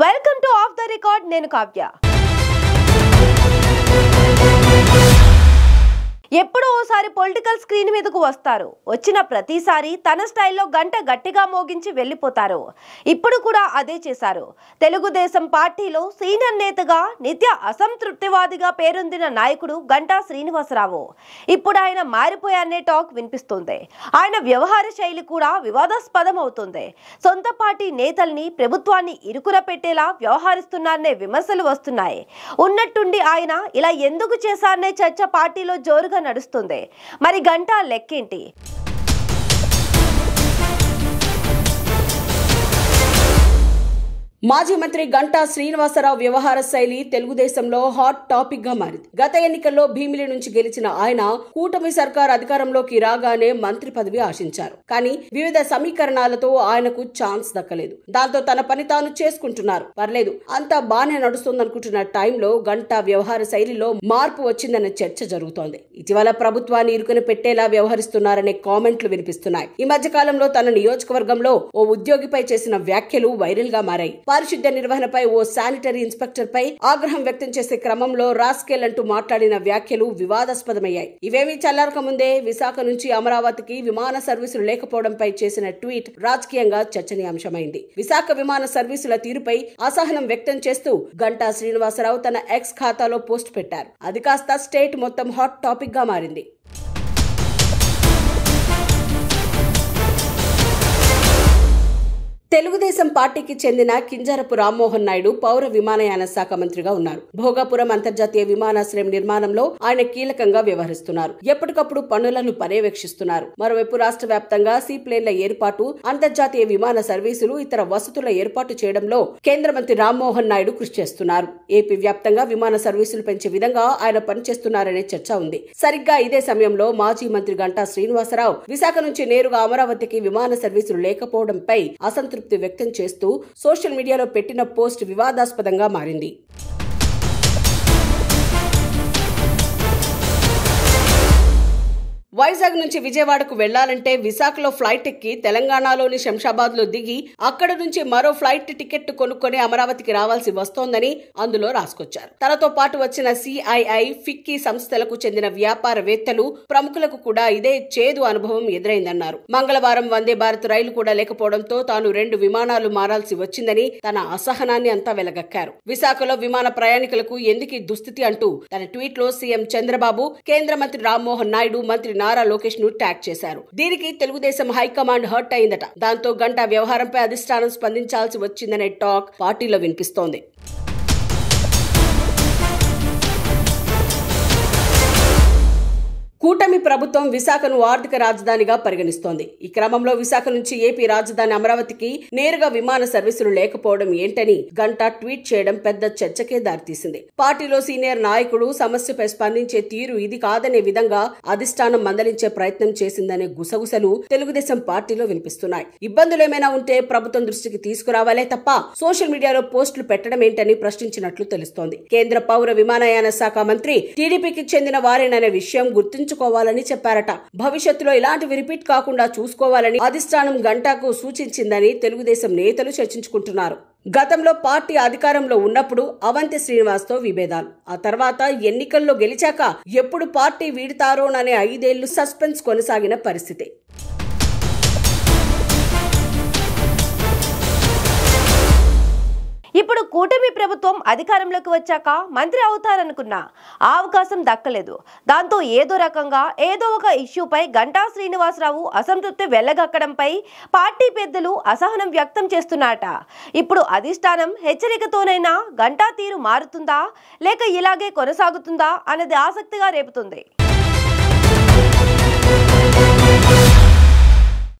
Welcome to of the record. నేను కావ్య. ఎప్పుడో ఓసారి పొలిటికల్ స్క్రీన్ మీదకు వస్తారు. వచ్చిన ప్రతిసారి తన స్టైల్లో గంట గట్టిగా మోగించి వెళ్ళిపోతారు. ఇప్పుడు కూడా అదే చేశారు. తెలుగుదేశం పార్టీలో సీనియర్ నేతగా నిత్య అసంతృప్తివాదిగా పేరొందిన నాయకుడు గంటా శ్రీనివాసరావు. ఇప్పుడు ఆయన మారిపోయారనే టాక్ వినిపిస్తుంది. ఆయన వ్యవహార శైలి కూడా వివాదాస్పదం అవుతుంది. సొంత పార్టీ నేతల్ని, ప్రభుత్వాన్ని ఇరుకున పెట్టేలా వ్యవహరిస్తున్నారనే విమర్శలు వస్తున్నాయి. ఉన్నట్టుండి ఆయన ఇలా ఎందుకు చేశారనే చర్చ పార్టీలో జోరుగా నడుస్తుంది. మరి గంటా లెక్కేంటి? మాజీ మంత్రి గంటా శ్రీనివాసరావు వ్యవహార శైలి తెలుగుదేశంలో హాట్ టాపిక్ గా మారింది. గత ఎన్నికల్లో భీమిలి నుంచి గెలిచిన ఆయన కూటమి సర్కార్ అధికారంలోకి రాగానే మంత్రి పదవి ఆశించారు. కానీ వివిధ సమీకరణాలతో ఆయనకు ఛాన్స్ దక్కలేదు. దాంతో తన పని తాను చేసుకుంటున్నారు. పర్లేదు, అంతా బానే నడుస్తుందనుకుంటున్న టైంలో గంటా వ్యవహార శైలిలో మార్పు వచ్చిందన్న చర్చ జరుగుతోంది. ఇటీవల ప్రభుత్వాన్ని ఇరుకున పెట్టేలా వ్యవహరిస్తున్నారనే కామెంట్లు వినిపిస్తున్నాయి. ఈ మధ్య కాలంలో తన నియోజకవర్గంలో ఓ ఉద్యోగిపై చేసిన వ్యాఖ్యలు వైరల్ గా మారాయి. పారిశుద్ధ్య నిర్వహణపై ఓ శానిటరీ ఇన్స్పెక్టర్ పై ఆగ్రహం వ్యక్తం చేసే క్రమంలో రాస్కెల్ అంటూ మాట్లాడిన వ్యాఖ్యలు వివాదాస్పదమయ్యాయి. ఇవేమీ చల్లారక ముందే విశాఖ నుంచి అమరావతికి విమాన సర్వీసులు లేకపోవడంపై చేసిన ట్వీట్ రాజకీయంగా చర్చనీయాంశమైంది. విశాఖ విమాన సర్వీసుల తీరుపై అసహనం వ్యక్తం చేస్తూ గంటా శ్రీనివాసరావు తన ఎక్స్ ఖాతాలో పోస్ట్ పెట్టారు. అది కాస్త స్టేట్ మొత్తం హాట్ టాపిక్ గా మారింది. తెలుగుదేశం పార్టీకి చెందిన కింజరపు రామ్మోహన్ నాయుడు పౌర విమానయాన శాఖ మంత్రిగా ఉన్నారు. భోగాపురం అంతర్జాతీయ విమానాశ్రయం నిర్మాణంలో ఆయన కీలకంగా వ్యవహరిస్తున్నారు. ఎప్పటికప్పుడు పనులను పర్యవేక్షిస్తున్నారు. మరోవైపు రాష్ట్ర వ్యాప్తంగా సీప్లేన్ల ఏర్పాటు, అంతర్జాతీయ విమాన సర్వీసులు, ఇతర వసతుల ఏర్పాటు చేయడంలో కేంద్ర మంత్రి రామ్మోహన్ నాయుడు కృషి చేస్తున్నారు. ఏపీ వ్యాప్తంగా విమాన సర్వీసులు పెంచే విధంగా ఆయన పనిచేస్తున్నారనే చర్చ ఉంది. సరిగ్గా ఇదే సమయంలో మాజీ మంత్రి గంటా శ్రీనివాసరావు విశాఖ నుంచి నేరుగా అమరావతికి విమాన సర్వీసులు లేకపోవడంపై అసంతృప్తి వ్యక్తం చేస్తూ సోషల్ మీడియాలో పెట్టిన పోస్ట్ వివాదాస్పదంగా మారింది. వైజాగ్ నుంచి విజయవాడకు వెళ్లాలంటే విశాఖలో ఫ్లైట్ ఎక్కి తెలంగాణలోని శంషాబాద్ లో దిగి అక్కడ నుంచి మరో ఫ్లైట్ టికెట్ కొనుక్కొని అమరావతికి రావాల్సి వస్తోందని అందులో రాసుకొచ్చారు. తనతో పాటు వచ్చిన సిఐఐ, ఫిక్కీ సంస్థలకు చెందిన వ్యాపారవేత్తలు, ప్రముఖులకు కూడా ఇదే చేదు అనుభవం ఎదురైందన్నారు. మంగళవారం వందే భారత్ రైలు కూడా లేకపోవడంతో తాను 2 విమానాలు మారాల్సి వచ్చిందని తన అసహనాన్ని అంతా వెలగక్కారు. విశాఖలో విమాన ప్రయాణికులకు ఎందుకు దుస్థితి అంటూ తన ట్వీట్ లో సీఎం చంద్రబాబు, కేంద్ర మంత్రి రామ్మోహన్ నాయుడు, మంత్రి నారా లోకేష్ ను ట్యాగ్ చేశారు. దీనికి తెలుగుదేశం హైకమాండ్ హర్ట్ అయిందట. దాంతో గంటా వ్యవహారంపై అధిష్టానం స్పందించాల్సి వచ్చిందనే టాక్ పార్టీలో వినిపిస్తోంది. కూటమి ప్రభుత్వం విశాఖను ఆర్థిక రాజధానిగా పరిగణిస్తోంది. ఈ క్రమంలో విశాఖ నుంచి ఏపీ రాజధాని అమరావతికి నేరుగా విమాన సర్వీసులు లేకపోవడం ఏంటని గంటా ట్వీట్ చేయడం పెద్ద చర్చకే దారితీసింది. పార్టీలో సీనియర్ నాయకుడు సమస్యపై స్పందించే తీరు ఇది కాదనే విధంగా అధిష్టానం మందలించే ప్రయత్నం చేసిందనే గుసగుసలు తెలుగుదేశం పార్టీలో వినిపిస్తున్నాయి. ఇబ్బందులేమైనా ఉంటే ప్రభుత్వం దృష్టికి తీసుకురావాలే తప్ప సోషల్ మీడియాలో పోస్టులు పెట్టడం ఏంటని ప్రశ్నించినట్లు తెలుస్తోంది. కేంద్ర పౌర విమానయాన శాఖ మంత్రి టీడీపీకి చెందిన వారేననే విషయం గుర్తుంచుకోవాలని చెప్పారట. భవిష్యత్తులో ఇలాంటివి రిపీట్ కాకుండా చూసుకోవాలని అధిష్టానం గంటాకు సూచించిందని తెలుగుదేశం నేతలు చర్చించుకుంటున్నారు. గతంలో పార్టీ అధికారంలో ఉన్నప్పుడు అవంతి శ్రీనివాస్తో విభేదాలు, ఆ తర్వాత ఎన్నికల్లో గెలిచాక ఎప్పుడు పార్టీ వీడతారోననే 5 ఏళ్లు సస్పెన్స్ కొనసాగిన పరిస్థితి. ఇప్పుడు కూటమి ప్రభుత్వం అధికారంలోకి వచ్చాక మంత్రి అవుతారనుకున్నా ఆ అవకాశం దక్కలేదు. దాంతో ఏదో రకంగా ఏదో ఒక ఇష్యూపై గంటా శ్రీనివాసరావు అసంతృప్తి వెళ్లగక్కడంపై పార్టీ పెద్దలు అసహనం వ్యక్తం చేస్తున్నారట. ఇప్పుడు అధిష్టానం హెచ్చరికతోనైనా గంటా తీరు మారుతుందా లేక ఇలాగే కొనసాగుతుందా అన్నది ఆసక్తిగా రేపుతుంది.